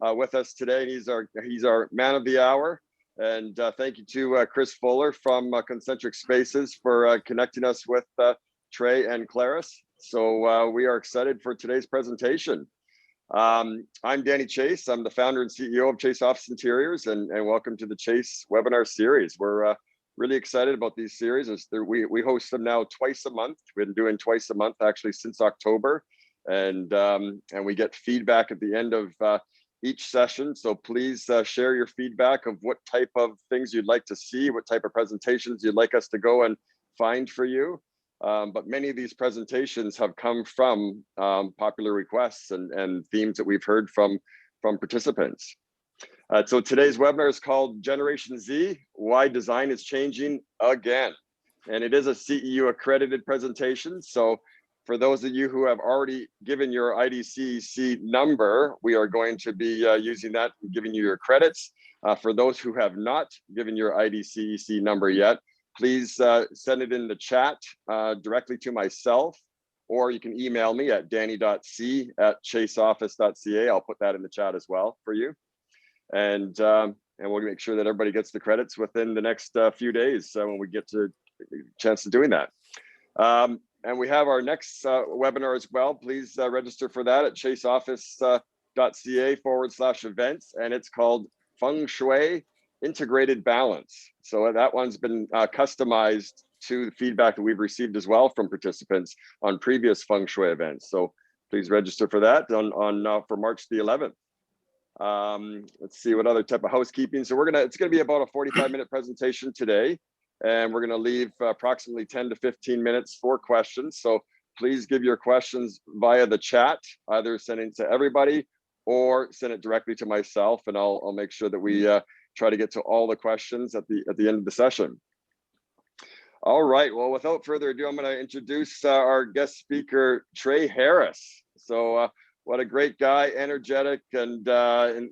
with us today. He's our man of the hour. And thank you to Chris Fuller from Concentric Spaces for connecting us with Trey and Claris. So we are excited for today's presentation. I'm Danny Chase. I'm the founder and CEO of Chase Office Interiors, and welcome to the Chase webinar series. We're really excited about these series. We host them now twice a month. We've been doing twice a month actually since October, and we get feedback at the end of each session. So please share your feedback of what type of things you'd like to see, what type of presentations you'd like us to go and find for you. But many of these presentations have come from popular requests and themes that we've heard from participants. So today's webinar is called Generation Z, Why Design is Changing Again. And it is a CEU accredited presentation. So for those of you who have already given your IDCEC number, we are going to be using that and giving you your credits. For those who have not given your IDCEC number yet, please send it in the chat directly to myself, or you can email me at danny.c@chaseoffice.ca. I'll put that in the chat as well for you. And we'll make sure that everybody gets the credits within the next few days when we get to a chance to doing that. And we have our next webinar as well. Please register for that at chaseoffice.ca/events, and it's called Feng Shui Integrated Balance. So that one's been customized to the feedback that we've received as well from participants on previous Feng Shui events. So please register for that for March the 11th. Let's see what other type of housekeeping. So it's gonna be about a 45-minute presentation today, and we're gonna leave approximately 10 to 15 minutes for questions. So please give your questions via the chat, either send it to everybody or send it directly to myself, and I'll make sure that we try to get to all the questions at the end of the session. All right, well, without further ado, I'm gonna introduce our guest speaker, Trey Harris. So what a great guy, energetic and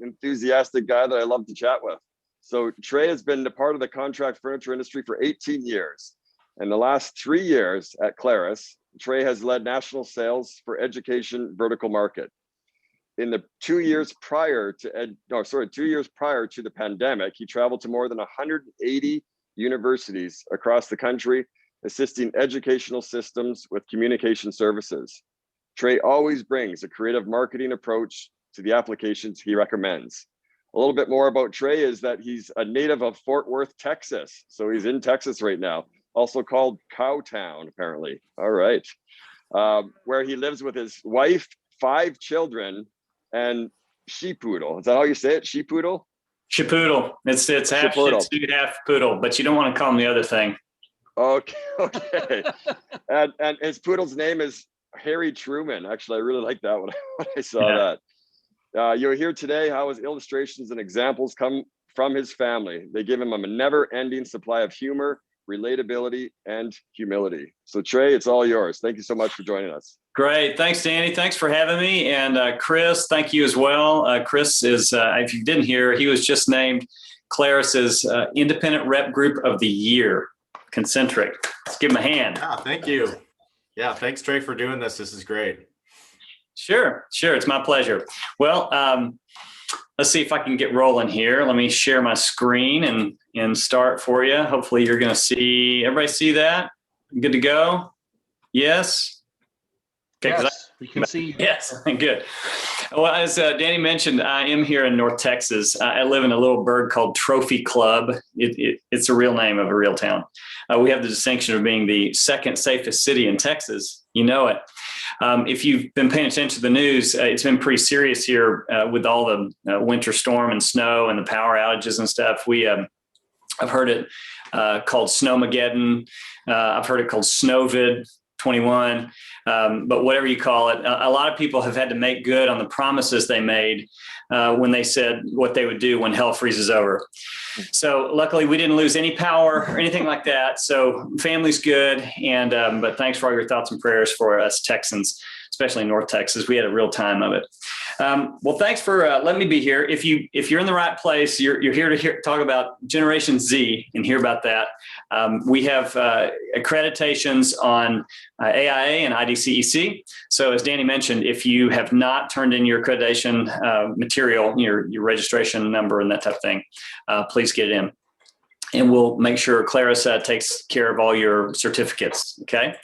enthusiastic guy that I love to chat with. So Trey has been a part of the contract furniture industry for 18 years. In the last 3 years at Claris, Trey has led national sales for education vertical market. In the 2 years prior to the pandemic, he traveled to more than 180 universities across the country, assisting educational systems with communication services. Trey always brings a creative marketing approach to the applications he recommends. A little bit more about Trey is that he's a native of Fort Worth, Texas. So he's in Texas right now, also called Cowtown, apparently. All right. Where he lives with his wife, 5 children, and sheepoodle. Is that how you say it? Sheepoodle? Sheepoodle. It's half Shih Tzu, half poodle, but you don't want to call him the other thing. Okay. and his poodle's name is Harry Truman. Actually, I really like that when I saw that. You'll hear today how his illustrations and examples come from his family. They give him a never-ending supply of humor, relatability, and humility. So Trey, it's all yours. Thank you so much for joining us. Great. Thanks, Danny. Thanks for having me. And Chris, thank you as well. Chris is, if you didn't hear, he was just named Claris's Independent Rep Group of the Year, Concentric. Let's give him a hand. Yeah, thank you. Yeah, thanks, Trey, for doing this. This is great. Sure. It's my pleasure. Well, let's see if I can get rolling here. Let me share my screen and start for you. Hopefully you're going to see, everybody see that? Good to go? Yes? Okay, yes, we can see. Yes, good. Well, as Danny mentioned, I am here in North Texas. I live in a little burg called Trophy Club. It's a real name of a real town. We have the distinction of being the second safest city in Texas. You know it. If you've been paying attention to the news, it's been pretty serious here with all the winter storm and snow and the power outages and stuff. I've heard it called Snowmageddon. I've heard it called Snowvid 21. But whatever you call it, a lot of people have had to make good on the promises they made when they said what they would do when hell freezes over. So luckily we didn't lose any power or anything like that. So family's good. And but thanks for all your thoughts and prayers for us Texans. especially in North Texas. We had a real time of it. Well, thanks for letting me be here. If you're in the right place, you're here to talk about Generation Z and hear about that. We have accreditations on AIA and IDCEC. So as Danny mentioned, if you have not turned in your accreditation material, your registration number and that type of thing, please get it in. And we'll make sure Clarissa takes care of all your certificates, okay?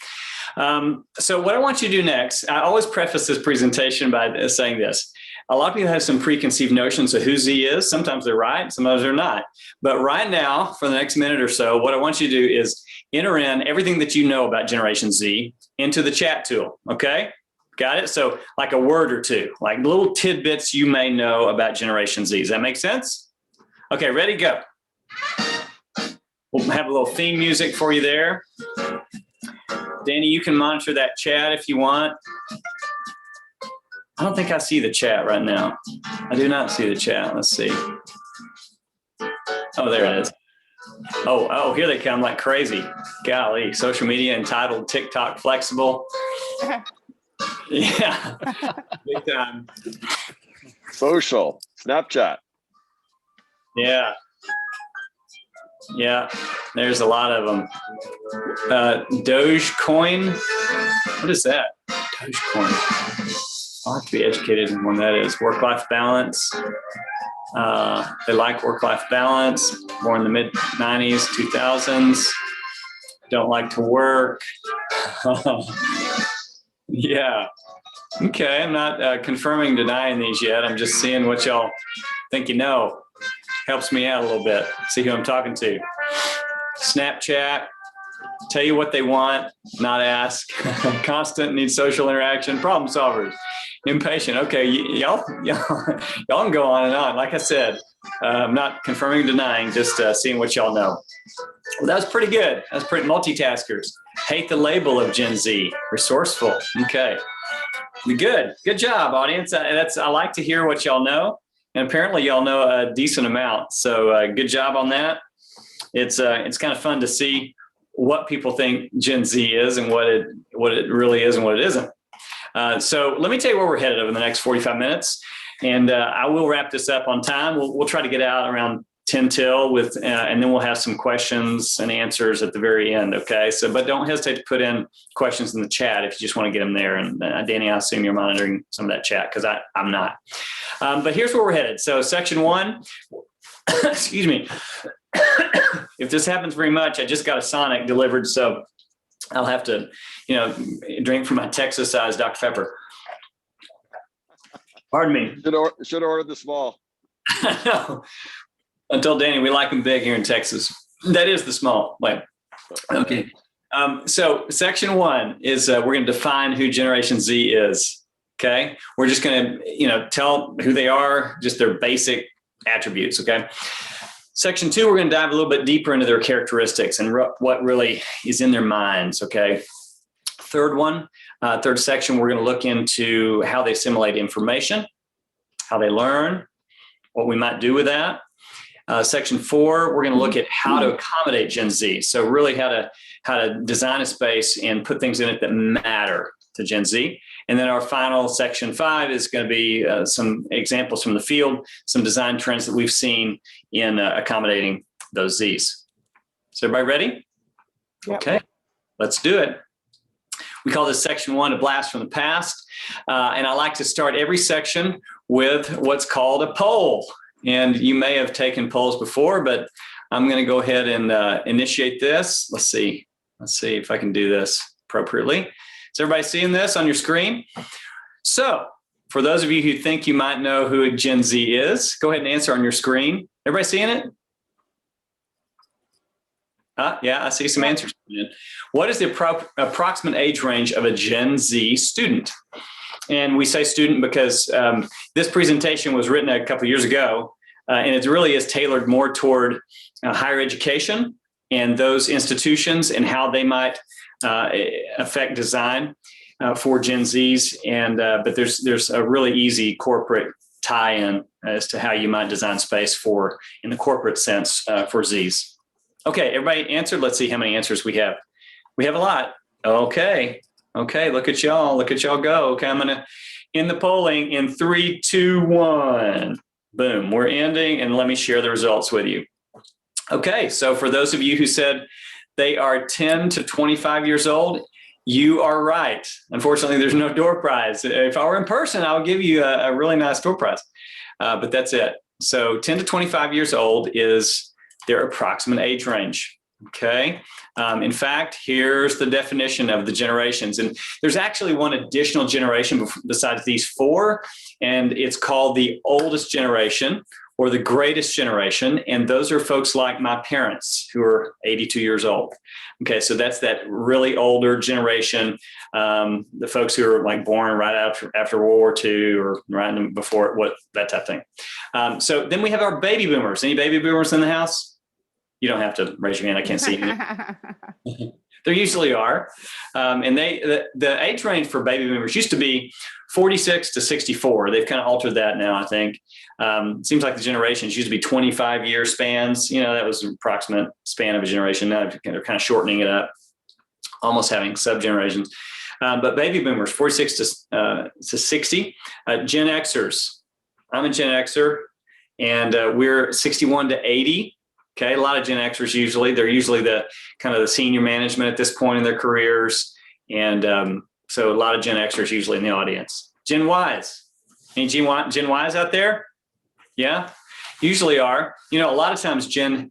So what I want you to do next, I always preface this presentation by saying this. A lot of people have some preconceived notions of who Z is. Sometimes they're right, sometimes they're not. But right now, for the next minute or so, what I want you to do is enter in everything that you know about Generation Z into the chat tool, okay? Got it? So like a word or two, like little tidbits you may know about Generation Z. Does that make sense? Okay, ready, go. We'll have a little theme music for you there. Danny, you can monitor that chat if you want. I don't think I see the chat right now. I do not see the chat. Let's see. Oh, there it is. Oh, here they come like crazy. Golly, social media, Untitled, TikTok, flexible. Yeah, big time. Social, Snapchat. Yeah. Yeah, there's a lot of them. Dogecoin. What is that? Dogecoin. I'll have to be educated in when that is. Work-life balance. They like work-life balance. Born in the mid-90s, 2000s. Don't like to work. Yeah. Okay, I'm not confirming, denying these yet. I'm just seeing what y'all think you know. Helps me out a little bit. See who I'm talking to. Snapchat, tell you what they want, not ask. Constant, need social interaction, problem solvers. Impatient. Okay, y'all can go on and on. Like I said, I'm not confirming, denying, just seeing what y'all know. Well, that was pretty good. That's pretty multitaskers. Hate the label of Gen Z. Resourceful. Okay. Good. Good job, audience. I like to hear what y'all know. And apparently y'all know a decent amount. So good job on that. It's kind of fun to see what people think Gen Z is and what it really is and what it isn't. So let me tell you where we're headed over the next 45 minutes. And I will wrap this up on time. We'll try to get out around 10 till and then we'll have some questions and answers at the very end. Okay. So, but don't hesitate to put in questions in the chat if you just want to get them there. And Danny, I assume you're monitoring some of that chat because I'm not. But here's where we're headed. So section 1, excuse me. If this happens very much, I just got a Sonic delivered. So I'll have to, drink from my Texas-sized Dr. Pepper. Pardon me. Should have ordered the small. No. I told Danny we like them big here in Texas. That is the small. Wait. Okay. So section 1 is we're going to define who Generation Z is. Okay. We're just going to, tell who they are, just their basic attributes. Okay. Section 2, we're going to dive a little bit deeper into their characteristics and what really is in their minds. Okay. Third section, we're going to look into how they assimilate information, how they learn, what we might do with that. Section 4, we're going to look at how to accommodate Gen Z. So really how to design a space and put things in it that matter to Gen Z. And then our final section 5 is going to be some examples from the field, some design trends that we've seen in accommodating those Zs. Is everybody ready? Yep. Okay, let's do it. We call this section 1 a blast from the past. And I like to start every section with what's called a poll. And you may have taken polls before, but I'm going to go ahead and initiate this. Let's see if I can do this appropriately. Is everybody seeing this on your screen? So for those of you who think you might know who a Gen Z is, go ahead and answer on your screen. Everybody seeing it? Yeah, I see some answers. What is the approximate age range of a Gen Z student? And we say student because this presentation was written a couple of years ago, and it really is tailored more toward higher education and those institutions and how they might affect design for Gen Zs. And but there's a really easy corporate tie-in as to how you might design space for, in the corporate sense, for Zs. Okay, everybody answered. Let's see how many answers we have. We have a lot. Okay, Okay, look at y'all. Look at y'all go. Okay, I'm going to end the polling in 3, 2, 1. Boom, we're ending, and let me share the results with you. Okay, so for those of you who said they are 10 to 25 years old, you are right. Unfortunately, there's no door prize. If I were in person, I would give you a really nice door prize, but that's it. So 10 to 25 years old is their approximate age range. Okay. In fact, here's the definition of the generations. And there's actually one additional generation besides these four, and it's called the oldest generation or the greatest generation. And those are folks like my parents who are 82 years old. Okay, so that's that really older generation, the folks who are like born right after World War II or right before, that type of thing. So then we have our baby boomers. Any baby boomers in the house? You don't have to raise your hand. I can't see you. There usually are. And the age range for baby boomers used to be 46 to 64. They've kind of altered that now, I think. It seems like the generations used to be 25-year spans. That was an approximate span of a generation. Now they're kind of shortening it up, almost having sub-generations. But baby boomers, 46 to 60. Gen Xers. I'm a Gen Xer, and we're 61 to 80. Okay, a lot of Gen Xers they're usually the kind of the senior management at this point in their careers. And so a lot of Gen Xers usually in the audience. Gen Ys, any Gen Ys out there? Yeah, usually are. A lot of times Gen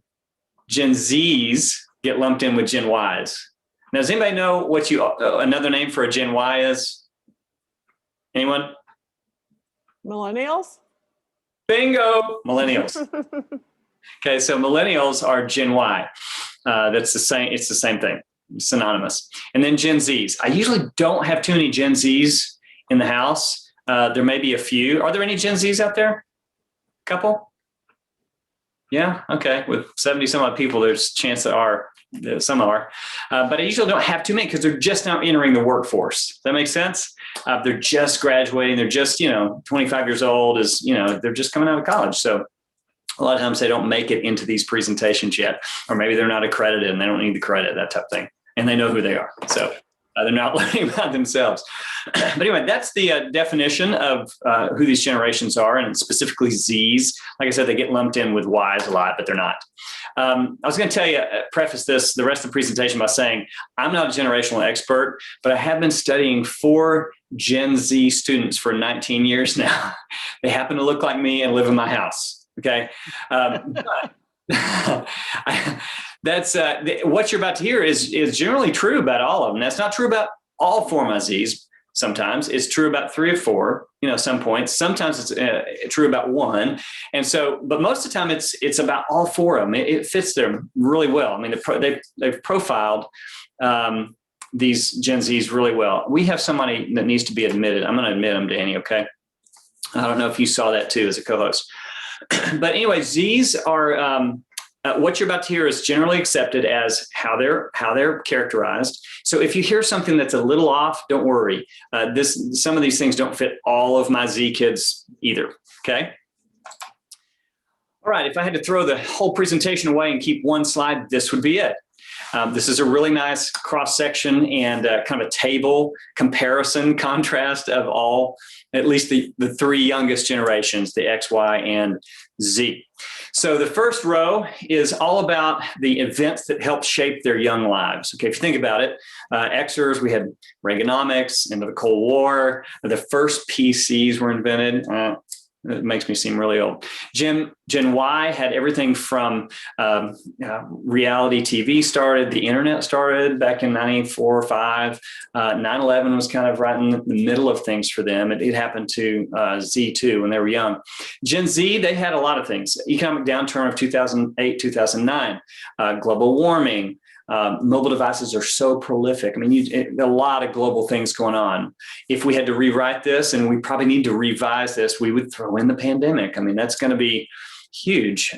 Zs get lumped in with Gen Ys. Now, does anybody know what another name for a Gen Y is? Anyone? Millennials? Bingo, millennials. Okay, so millennials are Gen Y. That's the same. It's the same thing, synonymous. And then Gen Zs. I usually don't have too many Gen Zs in the house. There may be a few. Are there any Gen Zs out there? Couple? Yeah. Okay. With 70 some odd people, there's a chance some are. But I usually don't have too many because they're just now entering the workforce. Does that make sense? They're just graduating. They're just 25 years old. They're just coming out of college. So a lot of times they don't make it into these presentations yet, or maybe they're not accredited and they don't need the credit, that type of thing. And they know who they are. So they're not learning about themselves. But anyway, that's the definition of who these generations are, and specifically Zs. Like I said, they get lumped in with Ys a lot, but they're not. I was going to tell you, preface the rest of the presentation by saying, I'm not a generational expert, but I have been studying 4 Gen Z students for 19 years now. They happen to look like me and live in my house. Okay. That's what you're about to hear is generally true about all of them. That's not true about all 4 of my Zs. Sometimes it's true about 3 or 4, some points. Sometimes it's true about 1. And so, but most of the time it's about all 4 of them. It fits them really well. I mean, they've profiled these Gen Zs really well. We have somebody that needs to be admitted. I'm going to admit them, Danny. Okay. I don't know if you saw that too as a co-host. But anyway, Zs are what you're about to hear is generally accepted as how they're characterized. So if you hear something that's a little off, don't worry. Some of these things don't fit all of my Z kids either. Okay. All right. If I had to throw the whole presentation away and keep one slide, this would be it. This is a really nice cross section and kind of a table comparison contrast of all, at least the 3 youngest generations, the X, Y, and Z. So the first row is all about the events that helped shape their young lives. Okay, if you think about it, Xers, we had Reaganomics, into the Cold War, the first PCs were invented. It makes me seem really old. Gen Y had everything from reality TV started, the internet started back in 94 or 5. 9/11 was kind of right in the middle of things for them. It happened to Z too when they were young. Gen Z, they had a lot of things. Economic downturn of 2008, 2009, global warming. Mobile devices are so prolific. I mean, a lot of global things going on. If we had to rewrite this, and we probably need to revise this, we would throw in the pandemic. I mean, that's going to be huge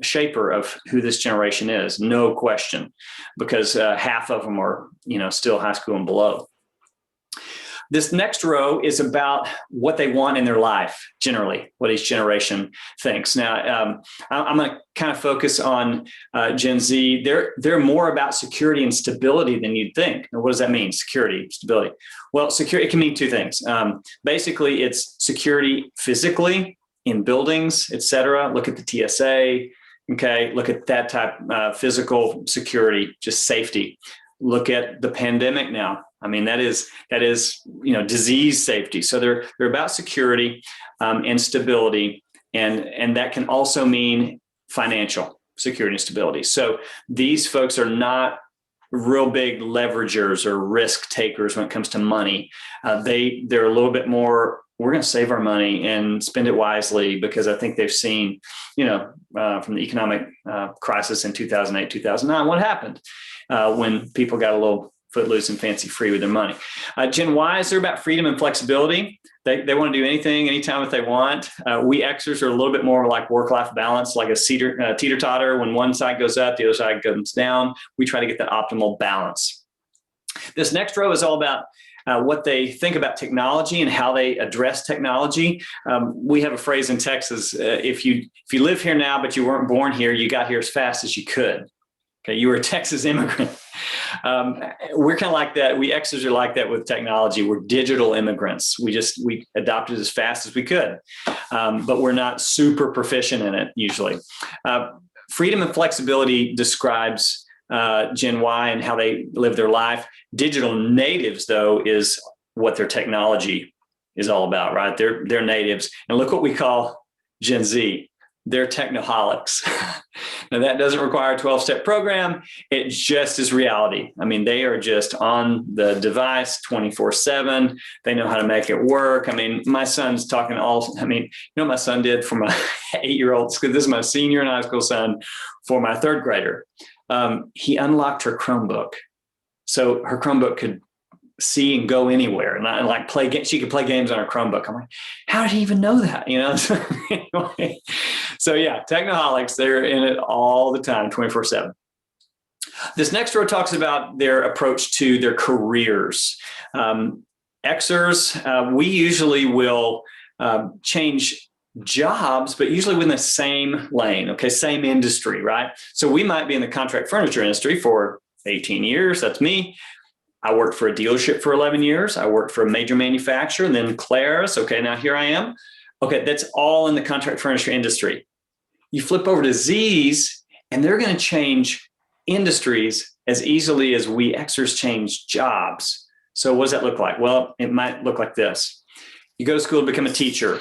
shaper of who this generation is, no question, because half of them are, still high school and below. This next row is about what they want in their life, generally, what each generation thinks. Now, I'm going to kind of focus on Gen Z. They're more about security and stability than you'd think. And what does that mean, security, stability? Well, security, it can mean two things. Basically, it's security physically in buildings, et cetera. Look at the TSA. Okay, look at that type of physical security, just safety. Look at the pandemic now. I mean, that is disease safety. So they're about security and stability, and that can also mean financial security and stability. So these folks are not real big leveragers or risk takers when it comes to money. They're a little bit more, we're going to save our money and spend it wisely, because I think they've seen, from the economic crisis in 2008, 2009, what happened when people got a little footloose and fancy free with their money. Gen Ys, they're about freedom and flexibility. They want to do anything, anytime if they want. We Xers are a little bit more like work-life balance, like a teeter-totter. When one side goes up, the other side goes down. We try to get the optimal balance. This next row is all about what they think about technology and how they address technology. We have a phrase in Texas: if you live here now but you weren't born here, you got here as fast as you could. Okay, you were a Texas immigrant. We're kind of like that. We Xers are like that with technology. We're digital immigrants. We adopted as fast as we could, but we're not super proficient in it usually. Freedom and flexibility describes Gen Y and how they live their life. Digital natives, though, is what their technology is all about, right? They're natives. And look what we call Gen Z. They're technoholics. Now, that doesn't require a 12-step program. It just is reality. I mean, they are just on the device 24/7. They know how to make it work. I mean, my son's talking what my son did for my 8-year-old, because this is my senior in high school son, for my 3rd grader. He unlocked her Chromebook. So her Chromebook could see and go anywhere, and like play games. She could play games on her Chromebook. I'm like, how did he even know that? So, anyway, so yeah, technoholics, they're in it all the time, 24/7. This next row talks about their approach to their careers. Xers, we usually will change jobs, but usually within the same lane, okay, same industry, right? So we might be in the contract furniture industry for 18 years. That's me. I worked for a dealership for 11 years. I worked for a major manufacturer, and then Claire's. Okay, now here I am. Okay, that's all in the contract furniture industry. You flip over to Zs, and they're going to change industries as easily as we Xers change jobs. So what does that look like? Well, it might look like this. You go to school to become a teacher.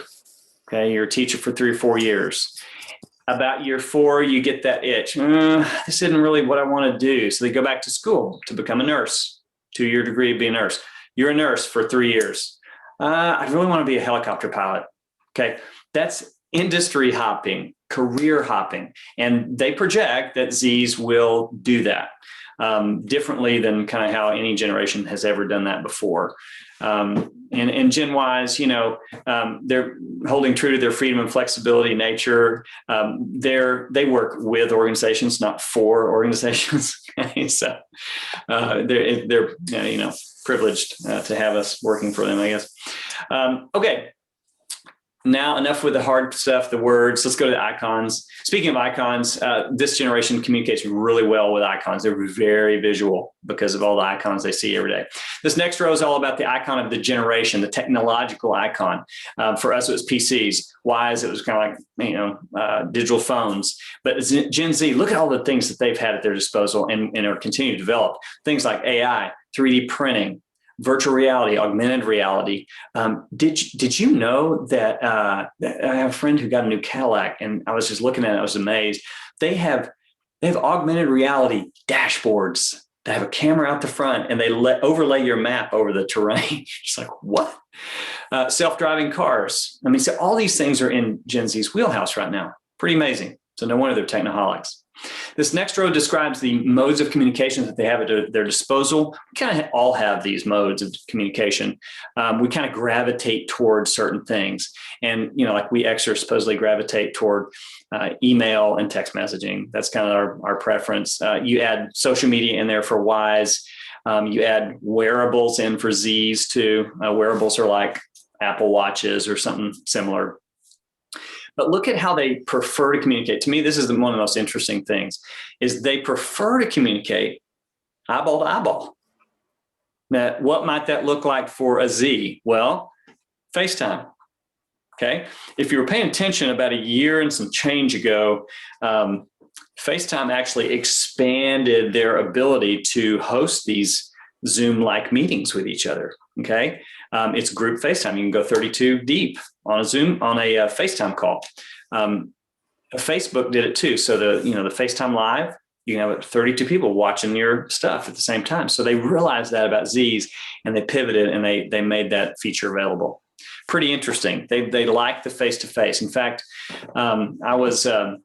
Okay, you're a teacher for 3 or 4 years. About year 4, you get that itch. This isn't really what I want to do. So they go back to school to become a nurse. 2-year degree to be a nurse. You're a nurse for 3 years. I really want to be a helicopter pilot. Okay, that's industry hopping, career hopping. And they project that Zs will do that differently than kind of how any generation has ever done that before. And Gen Ys, they're holding true to their freedom and flexibility nature. They work with organizations, not for organizations. So they're privileged to have us working for them, I guess. Okay. Now, enough with the hard stuff, the words. Let's go to the icons. Speaking of icons, this generation communicates really well with icons. They're very visual because of all the icons they see every day. This next row is all about the icon of the generation, the technological icon. For us, it was PCs. Ys, it was kind of like, digital phones. But Gen Z, look at all the things that they've had at their disposal and are continuing to develop. Things like AI, 3D printing, virtual reality, augmented reality. Did you know that I have a friend who got a new Cadillac, and I was just looking at it, I was amazed. They have augmented reality dashboards that have a camera out the front, and they overlay your map over the terrain. It's like, what? Self-driving cars. I mean, so all these things are in Gen Z's wheelhouse right now. Pretty amazing. So no wonder they're technoholics. This next row describes the modes of communication that they have at their disposal. We kind of all have these modes of communication. We kind of gravitate towards certain things. And, like we Xers supposedly gravitate toward email and text messaging. That's kind of our preference. You add social media in there for Ys. You add wearables in for Z's too. Wearables are like Apple Watches or something similar. But look at how they prefer to communicate. To me, this is one of the most interesting things, is they prefer to communicate eyeball to eyeball. Now, what might that look like for a Z? Well, FaceTime. Okay. If you were paying attention about a year and some change ago, FaceTime actually expanded their ability to host these Zoom-like meetings with each other. Okay. It's group FaceTime. You can go 32 deep on a Zoom, on a FaceTime call. Facebook did it too. So the FaceTime Live, you can have 32 people watching your stuff at the same time. So they realized that about Z's, and they pivoted and they made that feature available. Pretty interesting. They like the face-to-face. In fact, I was a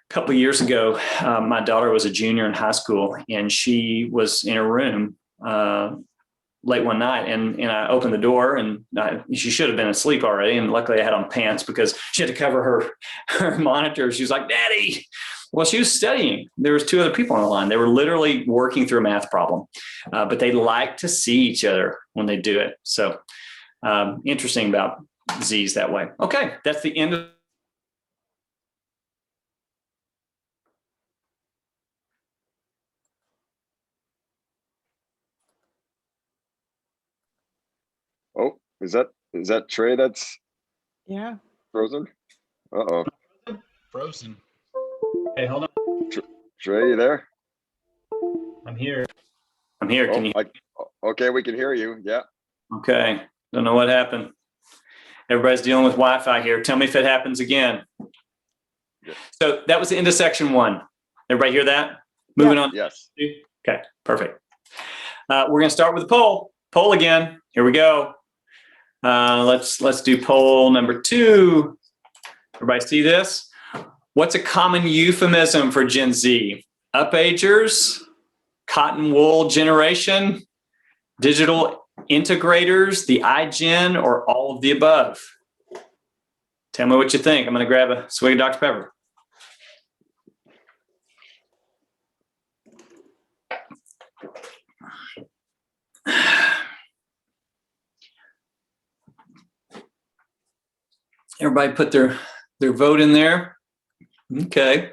couple of years ago, my daughter was a junior in high school, and she was in a room late one night, and I opened the door, and she should have been asleep already. And luckily I had on pants because she had to cover her monitor. She was like, "Daddy." Well, she was studying. There was two other people on the line. They were literally working through a math problem, but they like to see each other when they do it. So interesting about Z's that way. Okay, that's the end of Oh, is that Trey that's Yeah. frozen? Uh-oh. Frozen. Hey, hold on. Trey, you there? I'm here. I'm here. Can you? Okay, we can hear you. Yeah. Okay. Don't know what happened. Everybody's dealing with Wi-Fi here. Tell me if it happens again. Yeah. So that was the end of section 1. Everybody hear that? Moving on. Yes. Okay, perfect. We're going to start with the poll. Poll again. Here we go. Let's do poll number 2. Everybody see this? What's a common euphemism for Gen Z? Upagers, cotton wool generation, digital integrators, the iGen, or all of the above? Tell me what you think. I'm going to grab a swig of Dr. Pepper. Everybody put their vote in there. Okay.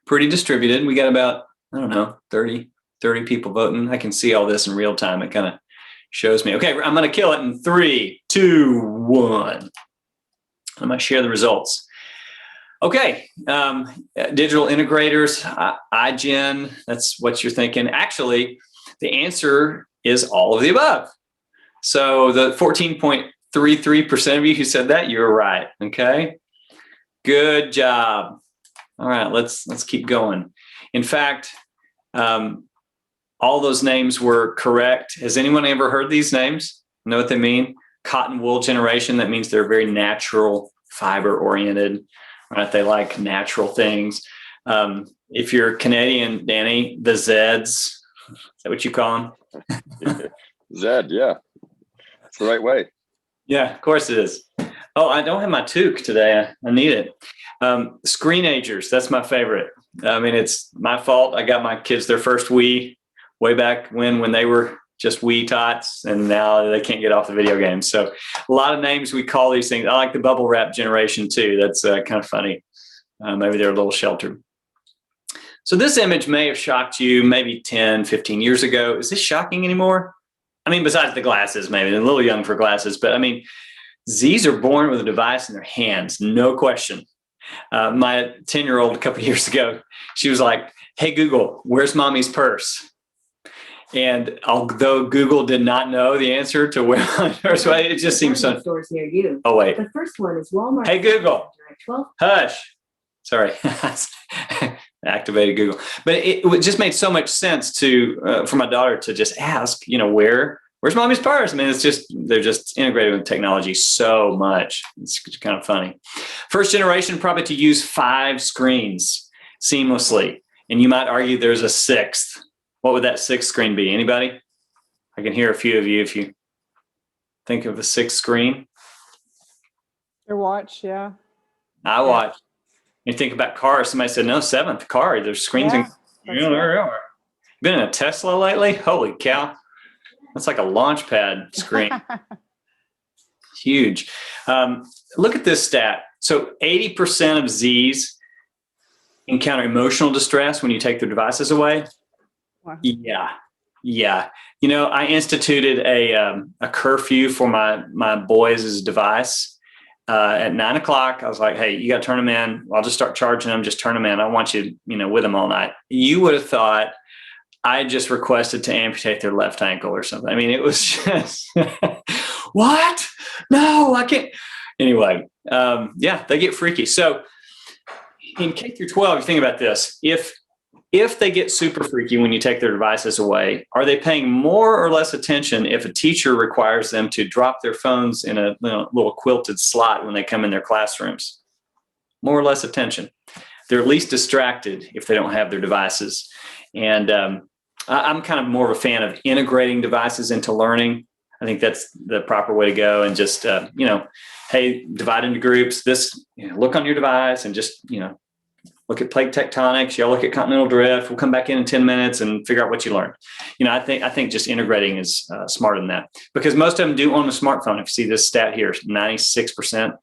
Pretty distributed. We got about, I don't know, 30 people voting. I can see all this in real time. It kind of shows me. Okay, I'm going to kill it in 3, 2, 1. I'm going to share the results. Okay, digital integrators, iGen, that's what you're thinking. Actually, the answer is all of the above. So the 14.33% of you who said that, you're right. Okay, good job. All right, let's keep going. In fact, all those names were correct. Has anyone ever heard these names? Know what they mean? Cotton wool generation, that means they're very natural, fiber oriented, right? They like natural things. If you're Canadian, Danny, the Zeds, is that what you call them? Zed, yeah. It's the right way. Yeah, of course it is. Oh, I don't have my toque today. I need it. Screenagers, that's my favorite. I mean, it's my fault. I got my kids their first Wii way back when they were just Wii tots, and now they can't get off the video games. So a lot of names we call these things. I like the bubble wrap generation too. That's kind of funny. Maybe they're a little sheltered. So this image may have shocked you maybe 10, 15 years ago. Is this shocking anymore? I mean, besides the glasses, maybe they're a little young for glasses, but I mean, Z's are born with a device in their hands, no question. My 10-year-old a couple of years ago, she was like, "Hey, Google, where's mommy's purse?" And although Google did not know the answer to where mommy's purse was, it just seems so. Stores near you. Oh, wait. The first one is Walmart. Hey, Google. Direct 12. Hush. Sorry. Activated Google. But it just made so much sense for my daughter to just ask, where's mommy's purse? I mean, they're just integrated with technology so much. It's kind of funny. First generation probably to use 5 screens seamlessly. And you might argue there's a 6th. What would that 6th screen be? Anybody? I can hear a few of you if you think of a 6th screen. Your watch, yeah. I watch. You think about cars. Somebody said, no, 7th car. There's screens. Yeah, There are. Been in a Tesla lately? Holy cow. That's like a launch pad screen. Huge. Look at this stat. So 80% of Zs encounter emotional distress when you take their devices away. Wow. Yeah. You know, I instituted a curfew for my boys' device at 9 o'clock. I was like, hey, you got to turn them in. I'll just start charging them. Just turn them in. I don't want you, with them all night. You would have thought I just requested to amputate their left ankle or something. I mean, it was just, what? No, I can't. Anyway, they get freaky. So in K through 12, you think about this. If they get super freaky when you take their devices away, are they paying more or less attention if a teacher requires them to drop their phones in a little quilted slot when they come in their classrooms? More or less attention. They're at least distracted if they don't have their devices. And I'm kind of more of a fan of integrating devices into learning. I think that's the proper way to go. And just, hey, divide into groups. Look on your device and just, look at plate tectonics. Y'all look at continental drift. We'll come back in 10 minutes and figure out what you learned. I think just integrating is smarter than that, because most of them do own a smartphone. If you see this stat here, 96%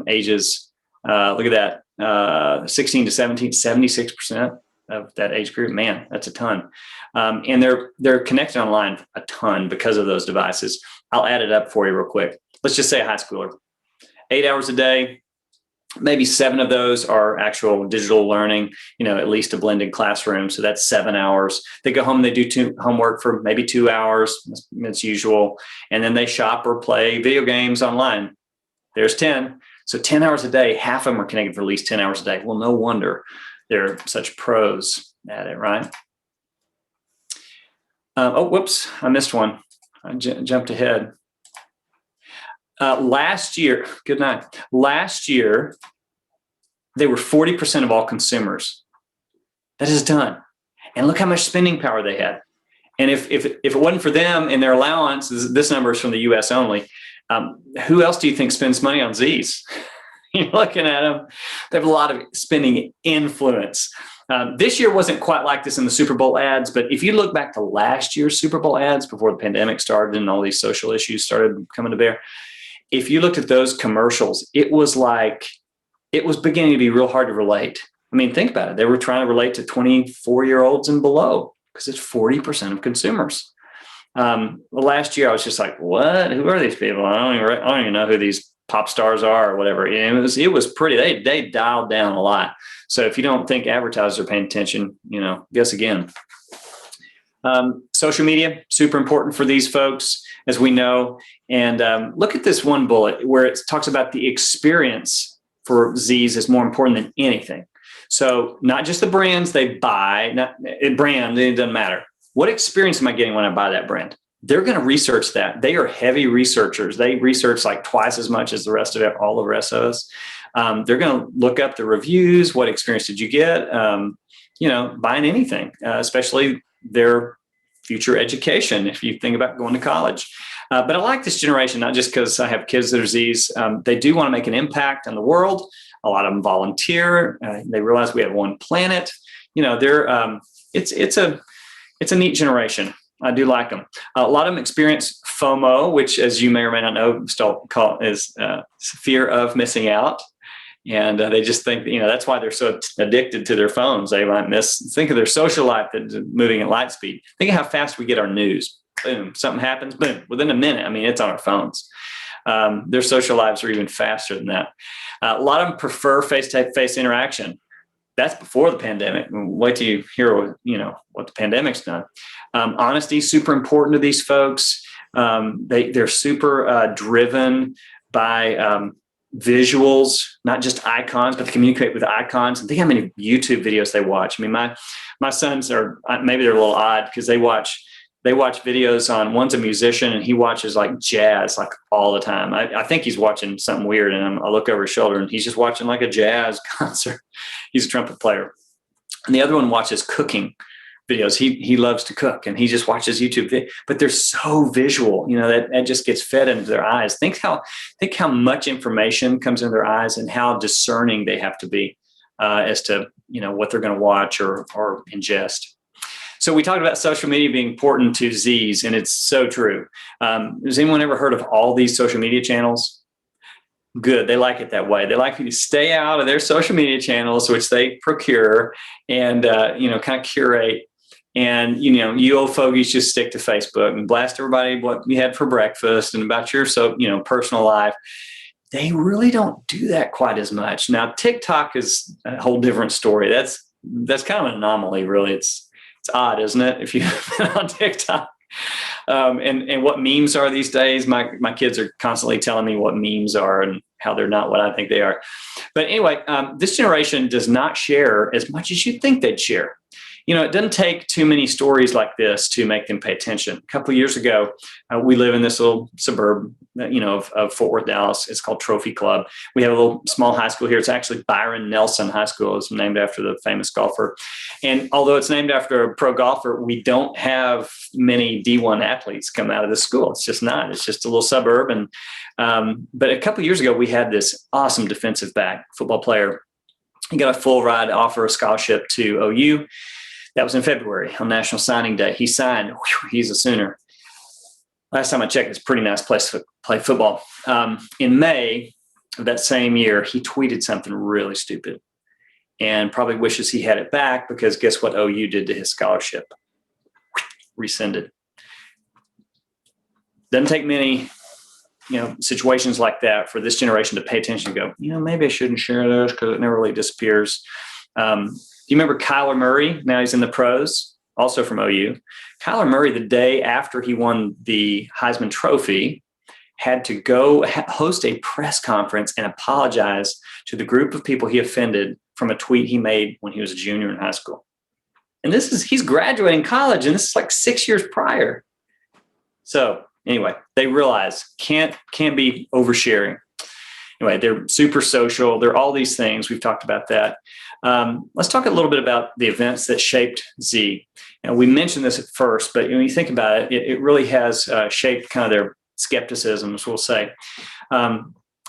ages. Look at that, 16 to 17, 76% of that age group. Man, that's a ton. And they're connected online a ton because of those devices. I'll add it up for you real quick. Let's just say a high schooler, 8 hours a day. Maybe 7 of those are actual digital learning, at least a blended classroom. So that's 7 hours. They go home, they do homework for maybe 2 hours. That's usual. And then they shop or play video games online. There's 10. So 10 hours a day, half of them are connected for at least 10 hours a day. Well, no wonder they're such pros at it, right? Whoops, I missed one. I jumped ahead. Last year, good night. Last year, they were 40% of all consumers. That is done. And look how much spending power they had. And if it wasn't for them and their allowance, this number is from the US only, who else do you think spends money on Zs? You're looking at them. They have a lot of spending influence. This year wasn't quite like this in the Super Bowl ads, but if you look back to last year's Super Bowl ads before the pandemic started and all these social issues started coming to bear, if you looked at those commercials, it was beginning to be real hard to relate. I mean, think about it. They were trying to relate to 24-year-olds and below because it's 40% of consumers. Last year, I was just like, what? Who are these people? I don't even know who these pop stars are or whatever. And it was pretty. They dialed down a lot. So if you don't think advertisers are paying attention, guess again. Social media, super important for these folks, as we know. And look at this one bullet where it talks about the experience for Zs is more important than anything. So not just the brands they buy, it doesn't matter. What experience am I getting when I buy that brand? They're going to research that. They are heavy researchers. They research like twice as much as all the rest of us. They're going to look up the reviews. What experience did you get? Buying anything, especially their future education, if you think about going to college. But I like this generation, not just because I have kids that are Zs. They do want to make an impact on the world. A lot of them volunteer. They realize we have one planet. It's a neat generation. I do like them. A lot of them experience FOMO, which, as you may or may not know, still is fear of missing out. And they just think, that's why they're so addicted to their phones. They might think of their social life that's moving at light speed. Think of how fast we get our news. Boom, something happens, boom, within a minute. I mean, it's on our phones. Their social lives are even faster than that. A lot of them prefer face-to-face interaction. That's before the pandemic. Wait till you hear what the pandemic's done. Honesty, super important to these folks. They're super driven by visuals, not just icons, but to communicate with icons. And think how many YouTube videos they watch. I mean, my sons maybe they're a little odd because they watch videos on, one's a musician and he watches like jazz like all the time. I think he's watching something weird, and I look over his shoulder and he's just watching like a jazz concert. He's a trumpet player. And the other one watches cooking videos. He loves to cook and he just watches YouTube videos, but they're so visual, that just gets fed into their eyes. Think how much information comes into their eyes and how discerning they have to be as to, what they're going to watch or ingest. So we talked about social media being important to Z's, and it's so true. Has anyone ever heard of all these social media channels? Good. They like it that way. They like you to stay out of their social media channels, which they procure and, kind of curate. And, you old fogies just stick to Facebook and blast everybody what you had for breakfast and about your, personal life. They really don't do that quite as much. Now, TikTok is a whole different story. That's kind of an anomaly, really. It's odd, isn't it? If you've been on TikTok. And what memes are these days. My kids are constantly telling me what memes are and how they're not what I think they are. But anyway, this generation does not share as much as you'd think they'd share. It doesn't take too many stories like this to make them pay attention. A couple of years ago, we live in this little suburb, of Fort Worth, Dallas. It's called Trophy Club. We have a little small high school here. It's actually Byron Nelson High School. It's named after the famous golfer. And although it's named after a pro golfer, we don't have many D1 athletes come out of this school. It's just not. It's just a little suburb. And but a couple of years ago, we had this awesome defensive back football player. He got a full ride offer, a scholarship to OU. That was in February on National Signing Day. He signed. Whew, he's a Sooner. Last time I checked, it's a pretty nice place to play football. In May of that same year, he tweeted something really stupid and probably wishes he had it back because guess what OU did to his scholarship? Rescinded. Doesn't take many, situations like that for this generation to pay attention and go, maybe I shouldn't share this because it never really disappears. Do you remember Kyler Murray? Now he's in the pros, also from OU. Kyler Murray, the day after he won the Heisman Trophy, had to go host a press conference and apologize to the group of people he offended from a tweet he made when he was a junior in high school. And he's graduating college, and this is like 6 years prior. So anyway, they realize can't be oversharing. Anyway, they're super social. They're all these things. We've talked about that. Let's talk a little bit about the events that shaped Z. We mentioned this at first, but when you think about it, it really has shaped kind of their skepticism, as we'll say.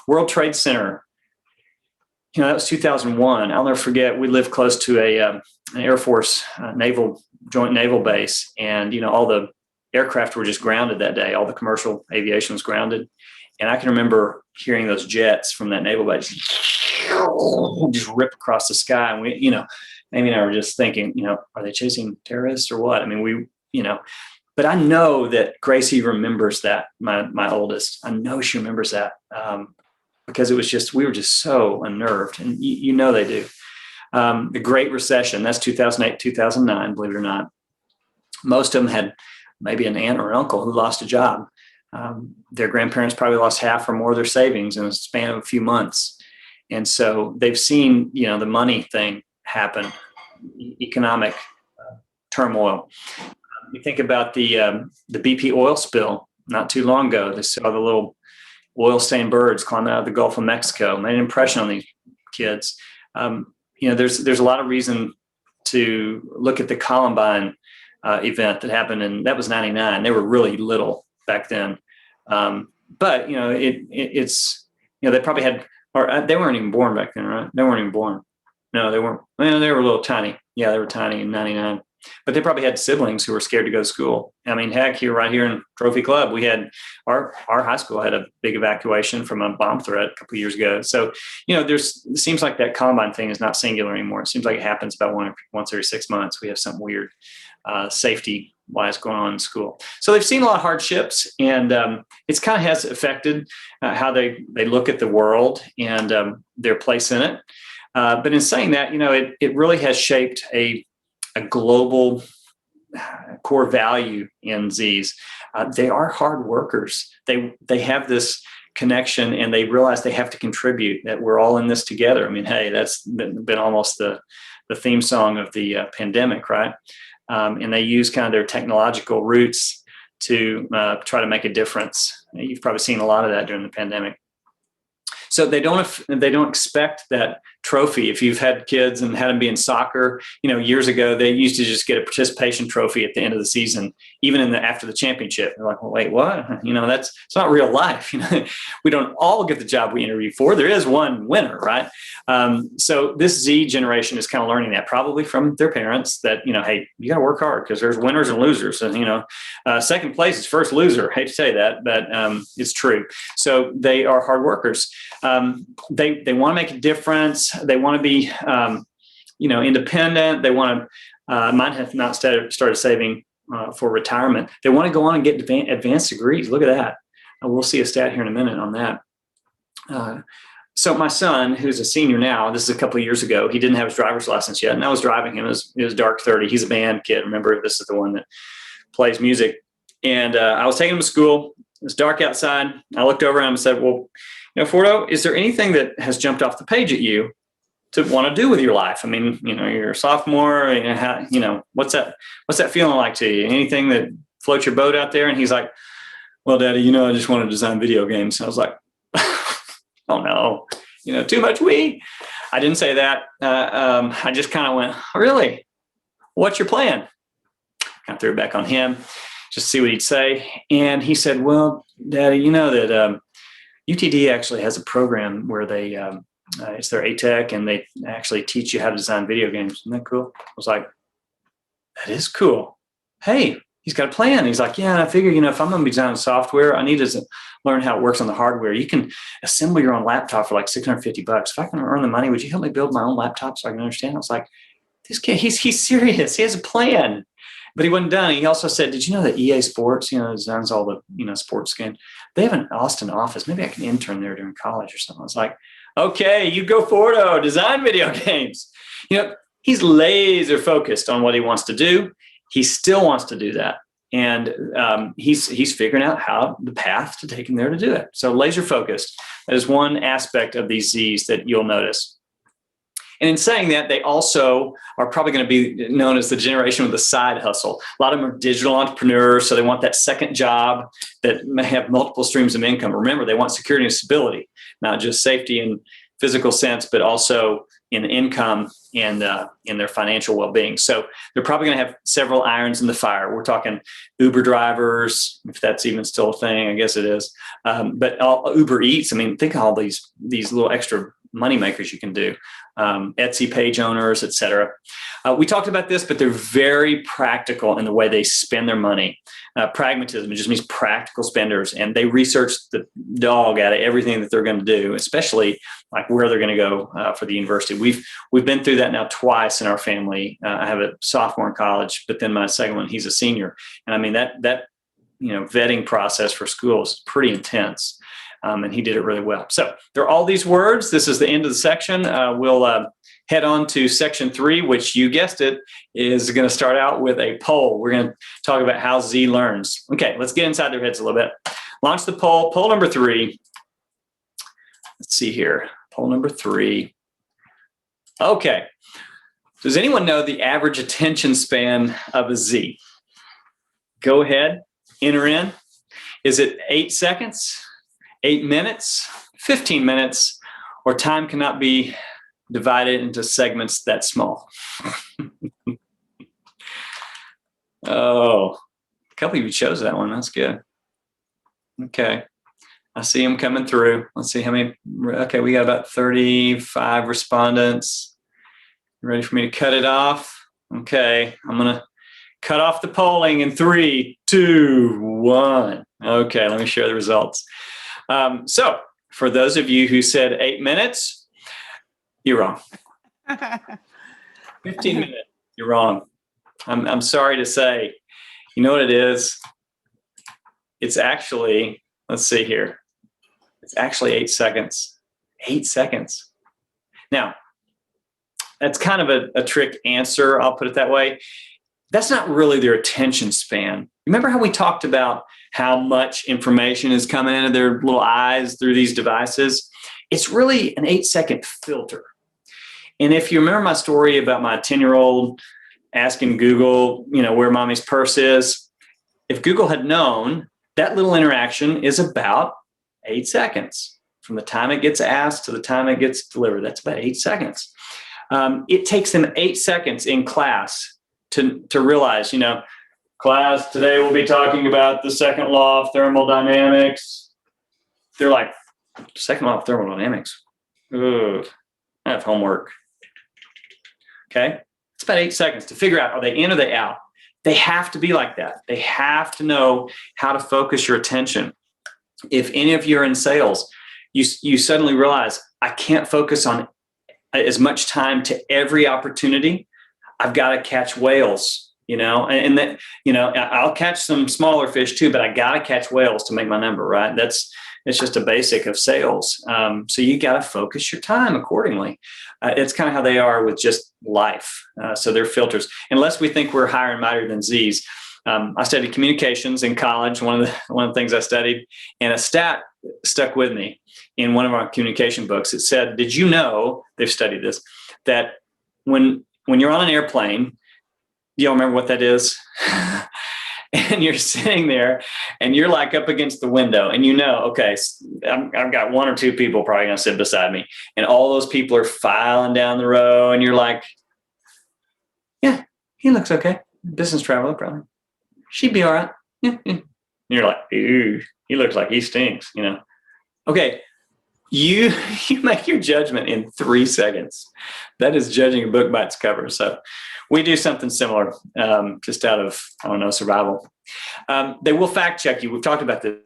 World Trade Center, that was 2001. I'll never forget, we lived close to an Air Force joint naval base, and, all the aircraft were just grounded that day. All the commercial aviation was grounded. And I can remember hearing those jets from that naval base just rip across the sky. And we, Amy and I were just thinking, are they chasing terrorists or what? I mean, but I know that Gracie remembers that, my oldest. I know she remembers that because we were just so unnerved. And they do. The Great Recession, that's 2008, 2009, believe it or not. Most of them had maybe an aunt or an uncle who lost a job. Their grandparents probably lost half or more of their savings in a span of a few months. And so they've seen, the money thing happen, economic turmoil. You think about the BP oil spill not too long ago. They saw the little oil stained birds climbing out of the Gulf of Mexico, made an impression on these kids. There's a lot of reason to look at the Columbine event that happened, and that was 99. They were really little back then. But it's they probably had, or they weren't even born back then, right? They weren't even born. No, they weren't. Well, they were a little tiny. Yeah, they were tiny in 99. But they probably had siblings who were scared to go to school. I mean, heck, right here in Trophy Club, we had our high school had a big evacuation from a bomb threat a couple of years ago. So, it seems like that Columbine thing is not singular anymore. It seems like it happens about once every 6 months. We have something weird, safety-wise going on in school. So they've seen a lot of hardships, and it's kind of has affected how they look at the world and their place in it. But in saying that, it really has shaped a global core value in Z's. They are hard workers. They have this connection, and they realize they have to contribute, that we're all in this together. I mean, hey, that's been almost the theme song of the pandemic, right? And they use kind of their technological roots to try to make a difference. You've probably seen a lot of that during the pandemic. So they don't expect that trophy. If you've had kids and had them be in soccer, years ago, they used to just get a participation trophy at the end of the season, even after the championship. They're like, well, wait, what? It's not real life. We don't all get the job we interview for. There is one winner, right? So this Z generation is kind of learning that probably from their parents that, hey, you got to work hard because there's winners and losers. And, second place is first loser. I hate to say that, but it's true. So they are hard workers. They want to make a difference. They want to be, independent. They want to, mine have not started saving for retirement. They want to go on and get advanced degrees. Look at that. We'll see a stat here in a minute on that. So my son, who's a senior now, this is a couple of years ago, he didn't have his driver's license yet. And I was driving him. It was dark 30. He's a band kid. Remember, this is the one that plays music. And I was taking him to school. It was dark outside. I looked over at him and said, well, Fordo, is there anything that has jumped off the page at you to want to do with your life? I mean, you're a sophomore. What's that feeling like to you? Anything that floats your boat out there? And he's like, well, Daddy, I just want to design video games. And I was like, oh no, too much weed. I didn't say that. I just kind of went, really? What's your plan? Kind of threw it back on him just to see what he'd say. And he said, well, Daddy, that UTD actually has a program where they, it's their ATEC, and they actually teach you how to design video games. Isn't that cool? I was like, that is cool. Hey, he's got a plan. He's like, yeah, and I figure, if I'm going to be designing software, I need to learn how it works on the hardware. You can assemble your own laptop for like $650. If I can earn the money, would you help me build my own laptop so I can understand? I was like, this kid, he's serious. He has a plan. But he wasn't done. He also said, did you know that EA Sports, designs all the, sports games? They have an Austin office. Maybe I can intern there during college or something. I was like, okay, you go forward, design video games. He's laser focused on what he wants to do. He still wants to do that. And he's figuring out how the path to take him there to do it. So laser focused. That is one aspect of these Z's that you'll notice. And in saying that, they also are probably going to be known as the generation with a side hustle. A lot of them are digital entrepreneurs, so they want that second job that may have multiple streams of income. Remember, they want security and stability, not just safety in physical sense, but also in income and in their financial well-being. So they're probably going to have several irons in the fire. We're talking Uber drivers, if that's even still a thing, I guess it is. But Uber Eats, think of all these little extra money makers you can do. Etsy page owners, et cetera. We talked about this, but they're very practical in the way they spend their money. Pragmatism, it just means practical spenders, and they research the dog out of everything that they're going to do, especially like where they're going to go for the university. We've been through that now twice in our family. I have a sophomore in college, but then my second one, he's a senior. And that vetting process for school is pretty intense. And he did it really well. So there are all these words. This is the end of the section. We'll head on to section 3, which you guessed it, is going to start out with a poll. We're going to talk about how Z learns. Okay, let's get inside their heads a little bit. Launch the poll. Poll number 3. Let's see here. Poll number 3. Okay. Does anyone know the average attention span of a Z? Go ahead, enter in. Is it 8 seconds? 8 minutes, 15 minutes, or time cannot be divided into segments that small? Oh, a couple of you chose that one. That's good. Okay. I see them coming through. Let's see how many. Okay, we got about 35 respondents. Ready for me to cut it off? Okay, I'm going to cut off the polling in 3, 2, 1. Okay, let me share the results. So for those of you who said 8 minutes, you're wrong. 15 minutes, you're wrong. I'm sorry to say. You know what it is? It's actually, let's see here. It's actually 8 seconds. 8 seconds. Now, that's kind of a trick answer. I'll put it that way. That's not really their attention span. Remember how we talked about how much information is coming into their little eyes through these devices? It's really an 8-second filter. And if you remember my story about my 10-year-old asking Google, where mommy's purse is, if Google had known, that little interaction is about 8 seconds. from the time it gets asked to the time it gets delivered. That's about 8 seconds. It takes them 8 seconds in class to realize, class, today we'll be talking about the second law of thermodynamics. They're like, second law of thermodynamics? Ugh, I have homework. Okay. It's about 8 seconds to figure out, are they in or they out? They have to be like that. They have to know how to focus your attention. If any of you are in sales, you suddenly realize, I can't focus on as much time to every opportunity. I've got to catch whales, and that, I'll catch some smaller fish too, but I got to catch whales to make my number, right? It's just a basic of sales. So you got to focus your time accordingly. It's kind of how they are with just life. So they're filters. Unless we think we're higher and mightier than Z's. I studied communications in college. One of the things I studied, and a stat stuck with me in one of our communication books. It said, "Did you know?" They've studied this, that when you're on an airplane, do y'all remember what that is? And you're sitting there and you're like up against the window and okay, I've got one or two people probably going to sit beside me. And all those people are filing down the row and you're like, yeah, he looks okay. Business traveler, probably. She'd be all right. Yeah. And you're like, ooh, he looks like he stinks, Okay, you make your judgment in 3 seconds. That is judging a book by its cover. So we do something similar, just out of, survival. They will fact check you. We've talked about this.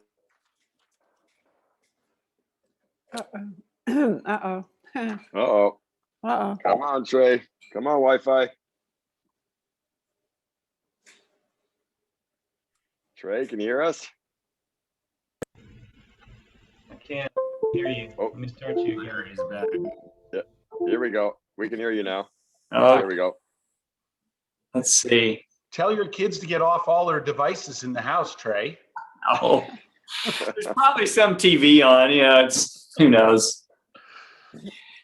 Uh-oh. Uh-oh. Uh-oh. Uh-oh. Come on, Trey. Come on, Wi-Fi. Trey, can you hear us? I can't hear you. Oh. Let me start you again. He's back. Yeah. Here we go. We can hear you now. Oh, There we go. let's see. Tell your kids to get off all their devices in the house, Trey. Oh, there's probably some TV on. It's who knows.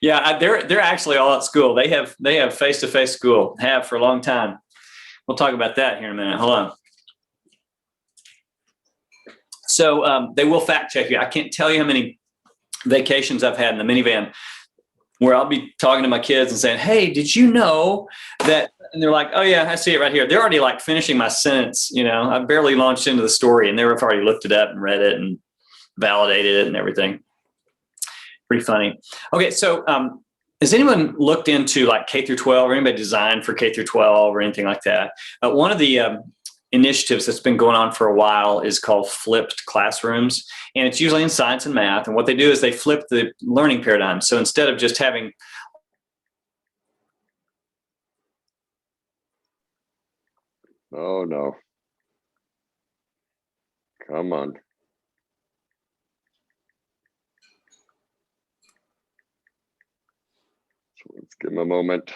Yeah, they're actually all at school. They have face-to-face school. Have for a long time. We'll talk about that here in a minute. Hold on. So they will fact check you. I can't tell you how many vacations I've had in the minivan where I'll be talking to my kids and saying, "Hey, did you know that?" And they're like, "Oh yeah, I see it right here." They're already like finishing my sentence. I barely launched into the story and they've already looked it up and read it and validated it and everything. Pretty funny. Okay, so has anyone looked into like K through 12 or anybody designed for K through 12 or anything like that? One of the initiatives that's been going on for a while is called flipped classrooms. And it's usually in science and math. And what they do is they flip the learning paradigm. So instead of just having Oh, no. Come on. So let's give him a moment.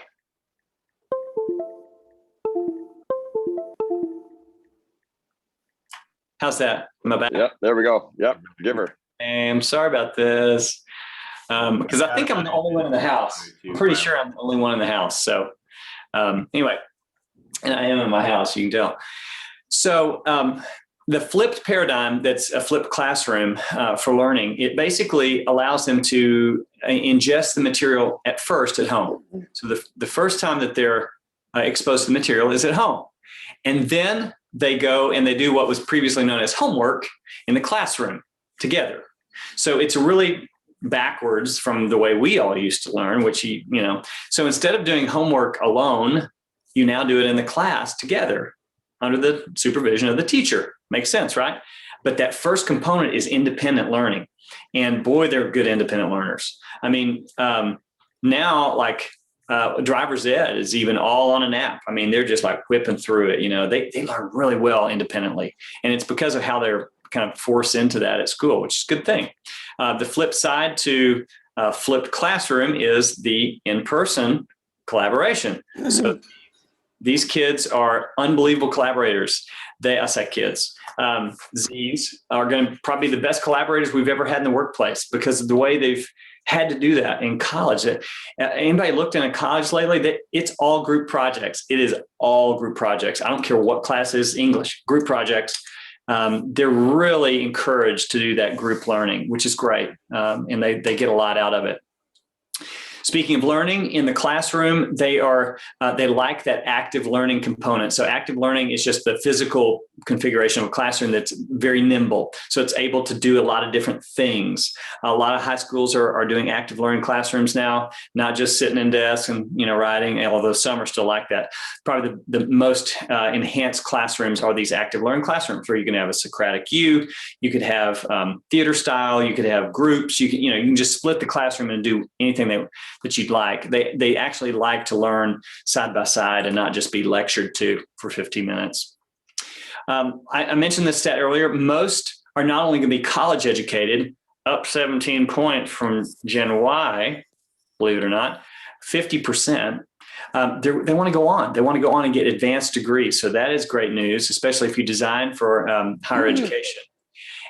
how's that? Am I back? Yep, there we go. Yep, give her. I'm sorry about this. Because I think I'm the only one in the house. I'm pretty sure I'm the only one in the house. So anyway, and I am in my house, you can tell. So the flipped paradigm, that's a flipped classroom for learning, it basically allows them to ingest the material at first at home. So the first time that they're exposed to the material is at home. And then they go and they do what was previously known as homework in the classroom together. So it's really backwards from the way we all used to learn, so instead of doing homework alone, you now do it in the class together under the supervision of the teacher. Makes sense, right? But that first component is independent learning. And boy, they're good independent learners. I mean, now like driver's ed is even all on an app. I mean, they're just like whipping through it. They learn really well independently. And it's because of how they're kind of forced into that at school, which is a good thing. The flip side to flipped classroom is the in-person collaboration. So these kids are unbelievable collaborators. I say kids. Z's are going to probably be the best collaborators we've ever had in the workplace because of the way they've had to do that in college. Anybody looked in a college lately? It's all group projects. It is all group projects. I don't care what class is, English, group projects. they're really encouraged to do that group learning, which is great. And they get a lot out of it. Speaking of learning in the classroom, they like that active learning component. So active learning is just the physical configuration of a classroom that's very nimble. So it's able to do a lot of different things. A lot of high schools are doing active learning classrooms now, not just sitting in desks and writing, although some are still like that. Probably the most enhanced classrooms are these active learning classrooms where you can have a Socratic U, you could have theater style, you could have groups, you can just split the classroom and do anything that you'd like. They actually like to learn side by side and not just be lectured to for 15 minutes. I mentioned this stat earlier. Most are not only going to be college educated, up 17 points from Gen Y, believe it or not, 50%. They want to go on. They want to go on and get advanced degrees. So that is great news, especially if you design for higher education.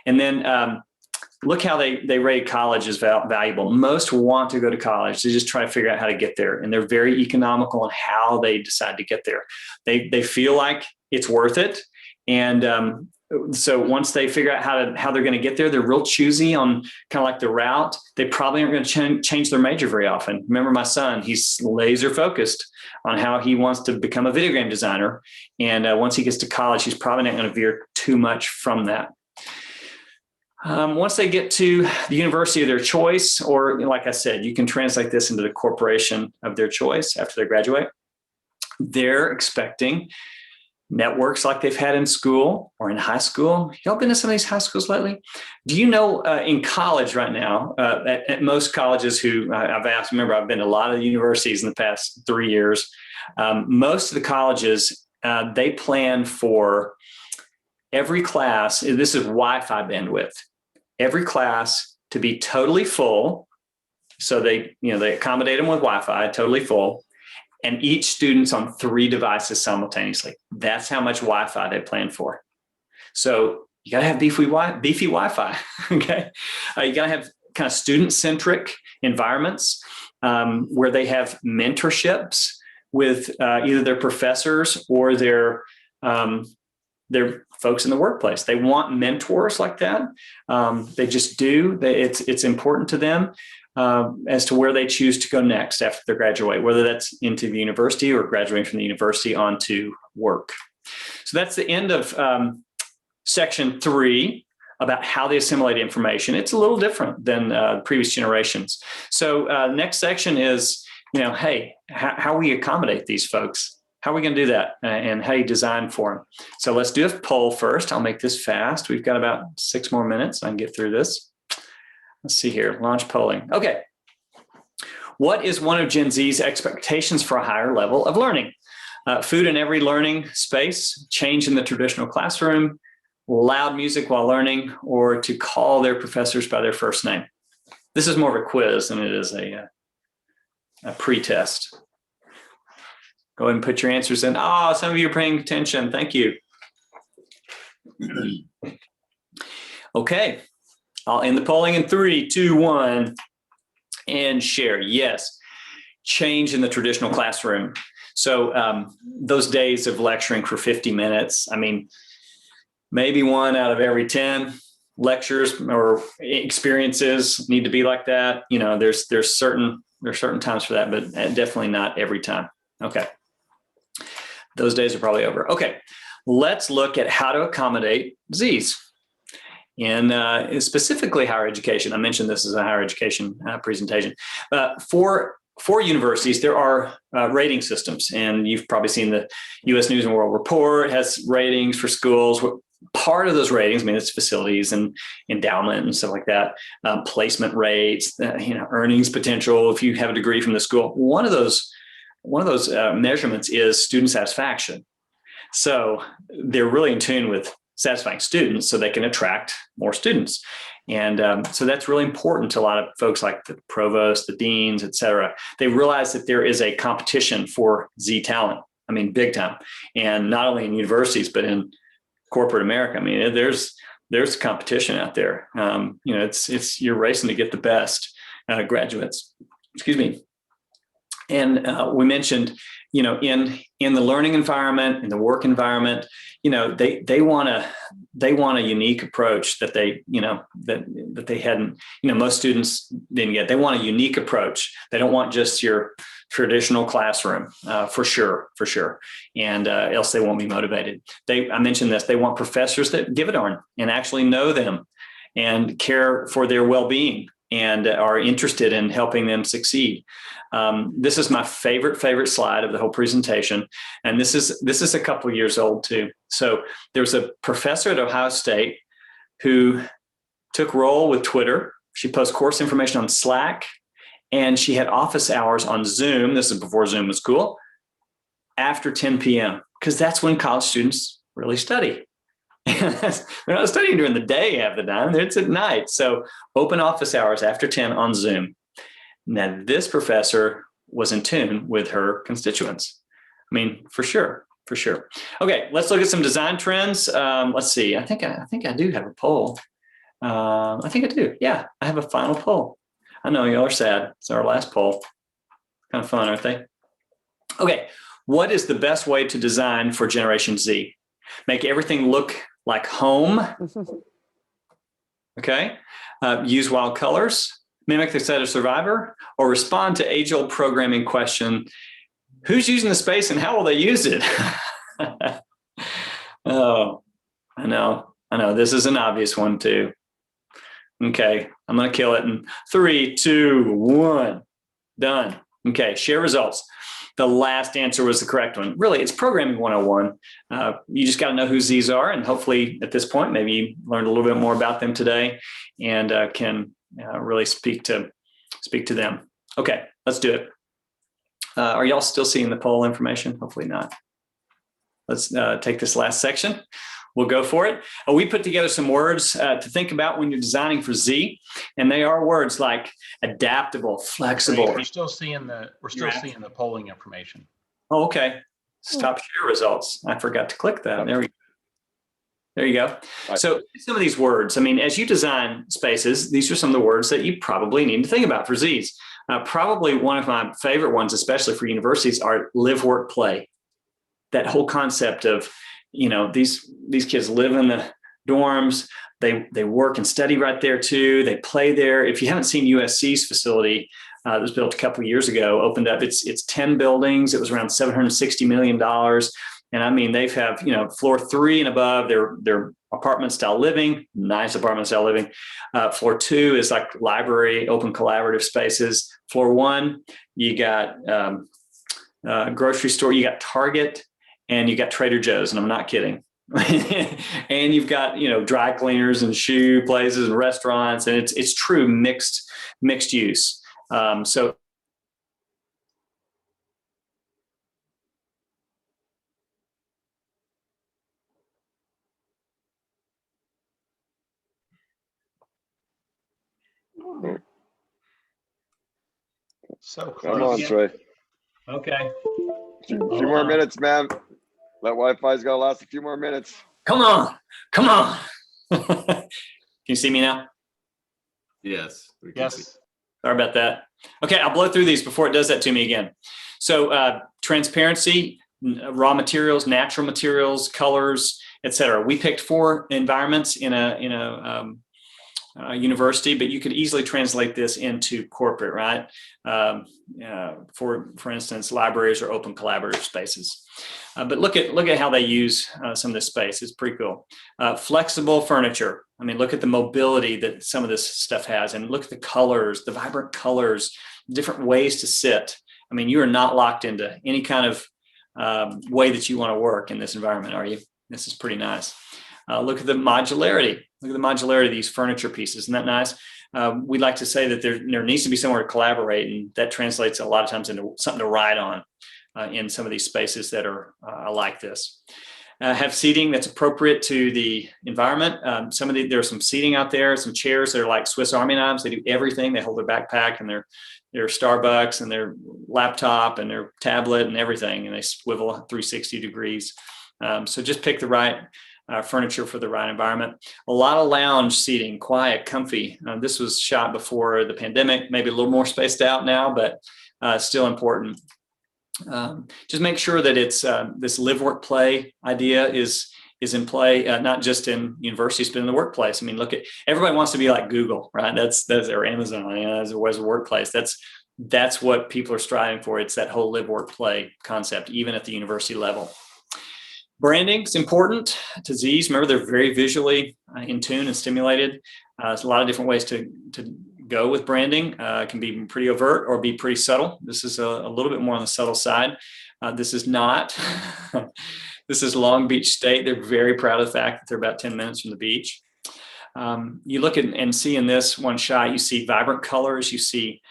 And then look how they rate college as valuable. Most want to go to college. They just try to figure out how to get there. And they're very economical in how they decide to get there. They feel like it's worth it. And so once they figure out how they're going to get there, they're real choosy on kind of like the route. They probably aren't going to change their major very often. Remember my son, he's laser focused on how he wants to become a video game designer. And once he gets to college, he's probably not going to veer too much from that. Once they get to the university of their choice, or like I said, you can translate this into the corporation of their choice after they graduate, they're expecting networks like they've had in school or in high school. Y'all been to some of these high schools lately? Do you know in college right now, at most colleges I've asked, remember, I've been to a lot of universities in the past 3 years. Most of the colleges, they plan for every class, this is Wi-Fi bandwidth, every class to be totally full. So they accommodate them with Wi-Fi, totally full, and each student's on 3 devices simultaneously. That's how much Wi-Fi they plan for. So you got to have beefy Wi-Fi, okay? You got to have kind of student-centric environments where they have mentorships with either their professors or their folks in the workplace. They want mentors like that. They just do. It's important to them as to where they choose to go next after they graduate, whether that's into the university or graduating from the university onto work. So that's the end of section 3 about how they assimilate information. It's a little different than previous generations. So next section is, hey, how we accommodate these folks. How are we going to do that, and how you design for them? So let's do a poll first. I'll make this fast. We've got about 6 more minutes. I can get through this. Let's see here. Launch polling. Okay. What is one of Gen Z's expectations for a higher level of learning? Food in every learning space, change in the traditional classroom, loud music while learning, or to call their professors by their first name. This is more of a quiz than it is a pre-test. Go ahead and put your answers in. Oh, some of you are paying attention. Thank you. Okay. I'll end the polling in 3, 2, 1, and share. Yes. Change in the traditional classroom. So those days of lecturing for 50 minutes, I mean, maybe 1 out of every 10 lectures or experiences need to be like that. There's certain times for that, but definitely not every time. Okay. Those days are probably over. Okay, let's look at how to accommodate Zs in specifically higher education. I mentioned this as a higher education presentation. For universities, there are rating systems, and you've probably seen the U.S. News and World Report has ratings for schools. Part of those ratings, it's facilities and endowment and stuff like that, placement rates, earnings potential if you have a degree from the school. One of those measurements is student satisfaction. So they're really in tune with satisfying students so they can attract more students. And so that's really important to a lot of folks like the provost, the deans, et cetera. They realize that there is a competition for Z talent. Big time. And not only in universities, but in corporate America. There's competition out there. You're racing to get the best graduates. Excuse me. And we mentioned, in the learning environment, in the work environment, they want a unique approach that they, that they hadn't, most students didn't get. They want a unique approach. They don't want just your traditional classroom, for sure. And else they won't be motivated. I mentioned this, they want professors that give a darn and actually know them and care for their well-being and are interested in helping them succeed. This is my favorite slide of the whole presentation. And this is a couple of years old too. So there's a professor at Ohio State who took role with Twitter. She posts course information on Slack, and she had office hours on Zoom. This is before Zoom was cool, after 10 p.m. because that's when college students really study. They're not studying during the day half the time, it's at night. So open office hours after 10 on Zoom. Now, this professor was in tune with her constituents. I mean, for sure. Okay, let's look at some design trends. Let's see. I think I do have a poll. I think I do. Yeah, I have a final poll. I know y'all are sad. It's our last poll. Kind of fun, aren't they? Okay, what is the best way to design for Generation Z? Make everything look like home. Okay. Use wild colors, mimic the set of Survivor, or respond to age-old programming question, who's using the space and how will they use it? Oh, I know. This is an obvious one too. Okay, I'm going to kill it in 3, 2, 1. Done. Okay, share results. The last answer was the correct one. Really, it's programming 101. You just got to know who Z's are. And hopefully at this point, maybe you learned a little bit more about them today and can really speak to them. Okay, let's do it. Are y'all still seeing the poll information? Hopefully not. Let's take this last section. We'll go for it. We put together some words to think about when you're designing for Z, and they are words like adaptable, flexible. We're still seeing the polling information. Oh, okay. Stop share results. I forgot to click that. There you go. Right. So some of these words, I mean, as you design spaces, these are some of the words that you probably need to think about for Zs. Probably one of my favorite ones, especially for universities, are live, work, play. That whole concept of, these kids live in the dorms, they work and study right there too, they play there. If you haven't seen USC's facility, that was built a couple of years ago, opened up, it's 10 buildings, it was around $760 million. And I mean, they've have, floor 3 and above, they're apartment style living, nice apartment style living. Floor 2 is like library, open collaborative spaces. Floor 1, you got grocery store, you got Target, and you got Trader Joe's, and I'm not kidding. And you've got, dry cleaners and shoe places and restaurants, and it's true mixed use. So Come on, Trey. Okay. A few more minutes, man. That Wi-Fi's gonna last a few more minutes. come on. Can you see me now? Yes. Yes. Sorry about that. Okay, I'll blow through these before it does that to me again. So transparency, raw materials, natural materials, colors, etc. We picked 4 environments in a university, but you could easily translate this into corporate, right? For instance, libraries or open collaborative spaces. But look at how they use some of this space. It's pretty cool. Flexible furniture. I mean, look at the mobility that some of this stuff has, and look at the colors, the vibrant colors, different ways to sit. I mean, you are not locked into any kind of way that you want to work in this environment, are you? This is pretty nice. Look at the modularity. Look at the modularity of these furniture pieces. Isn't that nice? We'd like to say that there needs to be somewhere to collaborate, and that translates a lot of times into something to ride on in some of these spaces that are like this. Have seating that's appropriate to the environment. There's some seating out there, some chairs that are like Swiss Army knives. They do everything. They hold their backpack and their Starbucks and their laptop and their tablet and everything, and they swivel 360 degrees. So just pick the right furniture for the right environment. A lot of lounge seating, quiet, comfy. This was shot before the pandemic, maybe a little more spaced out now, but still important. Just make sure that it's this live, work, play idea is in play, not just in universities, but in the workplace. I mean, look at, everybody wants to be like Google, right? That's or Amazon, as a workplace. That's what people are striving for. It's that whole live, work, play concept, even at the university level. Branding is important to Z's. Remember, they're very visually in tune and stimulated. There's a lot of different ways to go with branding. It can be pretty overt or be pretty subtle. This is a little bit more on the subtle side. This is not. This is Long Beach State. They're very proud of the fact that they're about 10 minutes from the beach. You look at and see in this one shot, you see vibrant colors. You see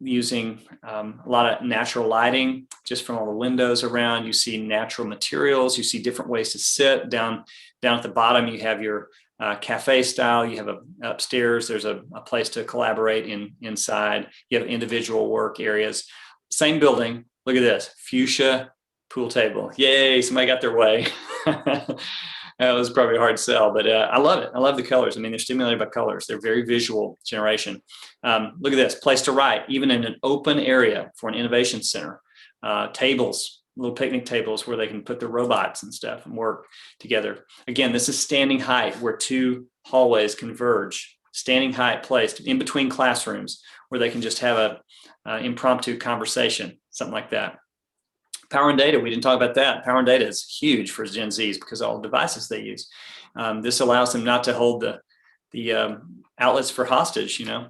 using a lot of natural lighting just from all the windows around. You see natural materials. You see different ways to sit. Down at the bottom, you have your cafe style. You have upstairs, there's a place to collaborate inside. You have individual work areas. Same building. Look at this, fuchsia pool table. Yay, somebody got their way. That was probably a hard sell, but I love it. I love the colors. I mean, they're stimulated by colors. They're very visual generation. Look at this, place to write, even in an open area for an innovation center. Tables, little picnic tables where they can put their robots and stuff and work together. Again, this is standing height where two hallways converge. Standing height placed in between classrooms where they can just have a impromptu conversation, something like that. Power and data, we didn't talk about that. Power and data is huge for Gen Zs because of all the devices they use. This allows them not to hold the outlets for hostage, you know.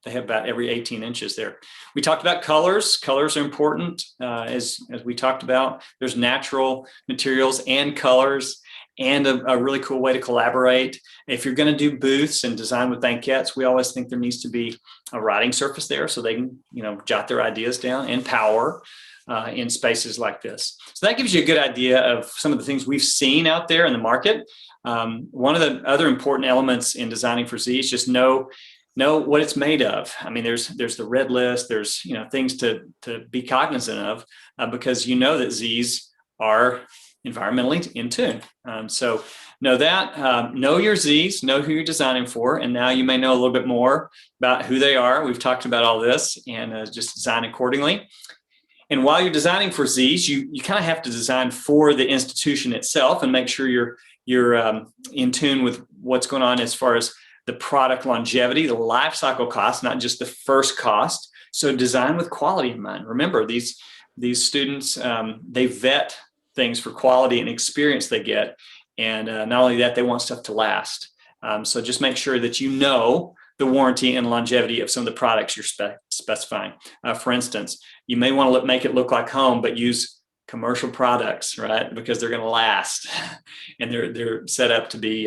They have about every 18 inches there. We talked about colors. Colors are important, as we talked about. There's natural materials and colors, and a really cool way to collaborate. If you're going to do booths and design with banquettes, we always think there needs to be a writing surface there so they can, you know, jot their ideas down, and power in spaces like this. So that gives you a good idea of some of the things we've seen out there in the market. One of the other important elements in designing for Z is just know what it's made of. I mean, there's the red list. There's, you know, things to be cognizant of because you know that Z's are environmentally in tune. So know that, know your Z's, know who you're designing for, and now you may know a little bit more about who they are. We've talked about all this, and just design accordingly. And while you're designing for Z's, you kind of have to design for the institution itself and make sure you're in tune with what's going on as far as the product longevity, the life cycle cost, not just the first cost. So design with quality in mind. Remember, these students, they vet things for quality and experience they get. And not only that, they want stuff to last. So just make sure that you know the warranty and longevity of some of the products you're specifying. For instance, you may want to make it look like home, but use commercial products, right? Because they're going to last, and they're set up to be,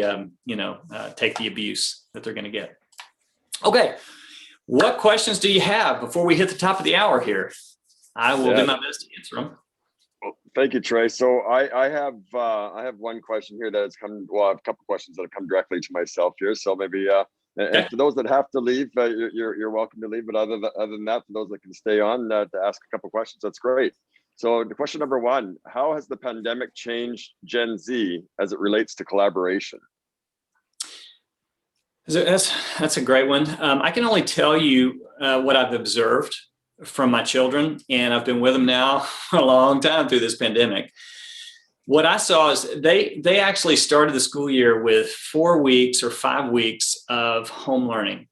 take the abuse that they're going to get. Okay, what questions do you have before we hit the top of the hour here? I will do my best to answer them. Well, thank you, Trey. So I have one question here that has come. Well, I have a couple questions that have come directly to myself here. So maybe. And for those that have to leave, you're welcome to leave. But other than that, for those that can stay on to ask a couple questions, that's great. So the question number one, how has the pandemic changed Gen Z as it relates to collaboration? That's a great one. I can only tell you what I've observed from my children, and I've been with them now for a long time through this pandemic. What I saw is they actually started the school year with 4 weeks or 5 weeks of home learning.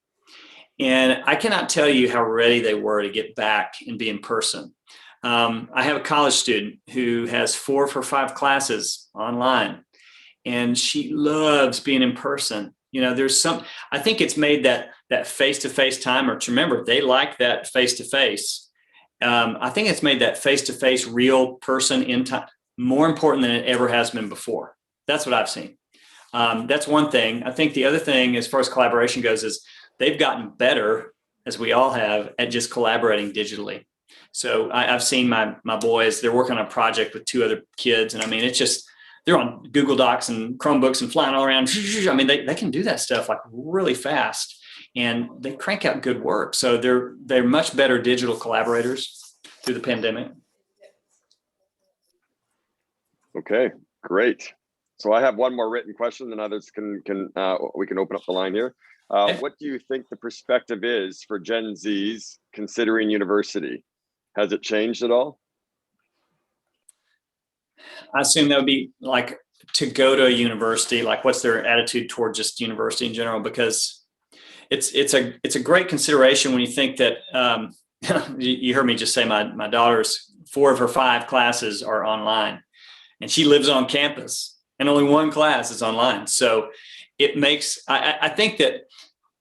And I cannot tell you how ready they were to get back and be in person. I have a college student who has 4 for 5 classes online, and she loves being in person. You know, I think it's made that face-to-face time, or to remember, they like that face-to-face. I think it's made that face-to-face real person in time more important than it ever has been before. That's what I've seen. That's one thing. I think the other thing, as far as collaboration goes, is they've gotten better, as we all have, at just collaborating digitally. So I've seen my boys, they're working on a project with 2 other kids. And I mean, it's just, they're on Google Docs and Chromebooks and flying all around. I mean, they can do that stuff like really fast, and they crank out good work. So they're much better digital collaborators through the pandemic. Okay, great. So I have one more written question, and others we can open up the line here. What do you think the perspective is for Gen Zs considering university? Has it changed at all? I assume that would be like to go to a university, like what's their attitude toward just university in general, because it's a great consideration when you think that you heard me just say my daughter's 4 of her 5 classes are online, and she lives on campus and only 1 class is online. So it makes, I think that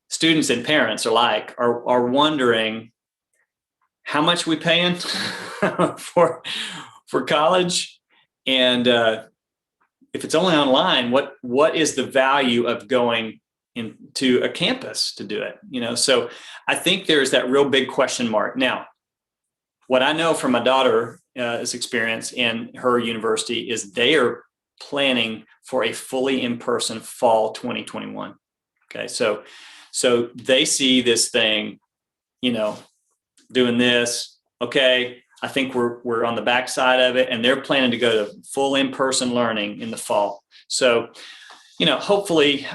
students and parents alike are wondering how much we paying for college, and if it's only online, what is the value of going into a campus to do it? So I think there's that real big question mark. Now, what I know from my daughter's experience in her university is they are planning for a fully in-person fall 2021. Okay, so they see this thing, doing this. Okay, I think we're on the backside of it, and they're planning to go to full in-person learning in the fall. So, hopefully,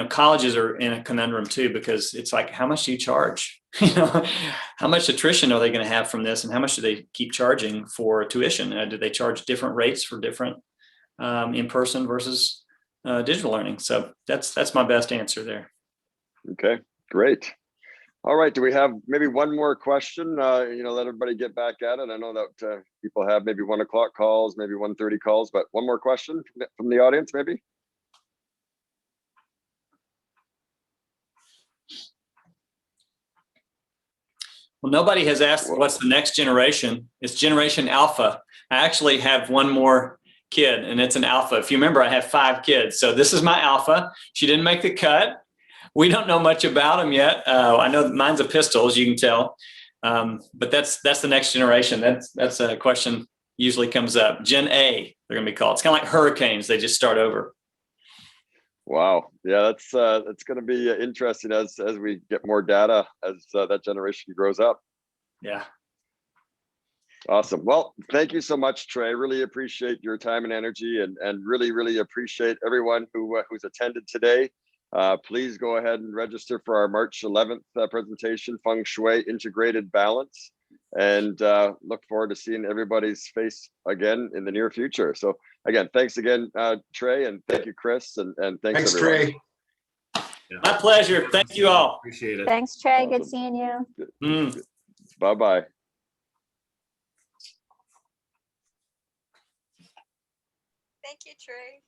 colleges are in a conundrum too, because it's like, how much do you charge? How much attrition are they going to have from this, and how much do they keep charging for tuition? Do they charge different rates for different in-person versus digital learning? So that's my best answer there. Okay, great. All right, do we have maybe one more question? Let everybody get back at it. I know that people have maybe 1 o'clock calls, maybe 1:30 calls, but one more question from the audience, maybe? Well, nobody has asked what's the next generation. It's Generation Alpha. I actually have one more kid, and it's an Alpha. If you remember, I have 5 kids. So this is my Alpha. She didn't make the cut. We don't know much about them yet. I know that mine's a pistol, as you can tell. But that's the next generation. That's a question usually comes up. Gen A, they're going to be called. It's kind of like hurricanes. They just start over. Wow. Yeah, that's going to be interesting as we get more data as that generation grows up. Yeah. Awesome. Well, thank you so much, Trey. Really appreciate your time and energy, and really appreciate everyone who's attended today. Please go ahead and register for our March 11th presentation, Feng Shui Integrated Balance, and look forward to seeing everybody's face again in the near future. So again, thanks again, Trey, and thank you, Chris, and thanks everyone. Trey. My pleasure. Thank you all. Appreciate it. Thanks, Trey. Good Awesome. seeing you. Bye-bye. Thank you, Trey.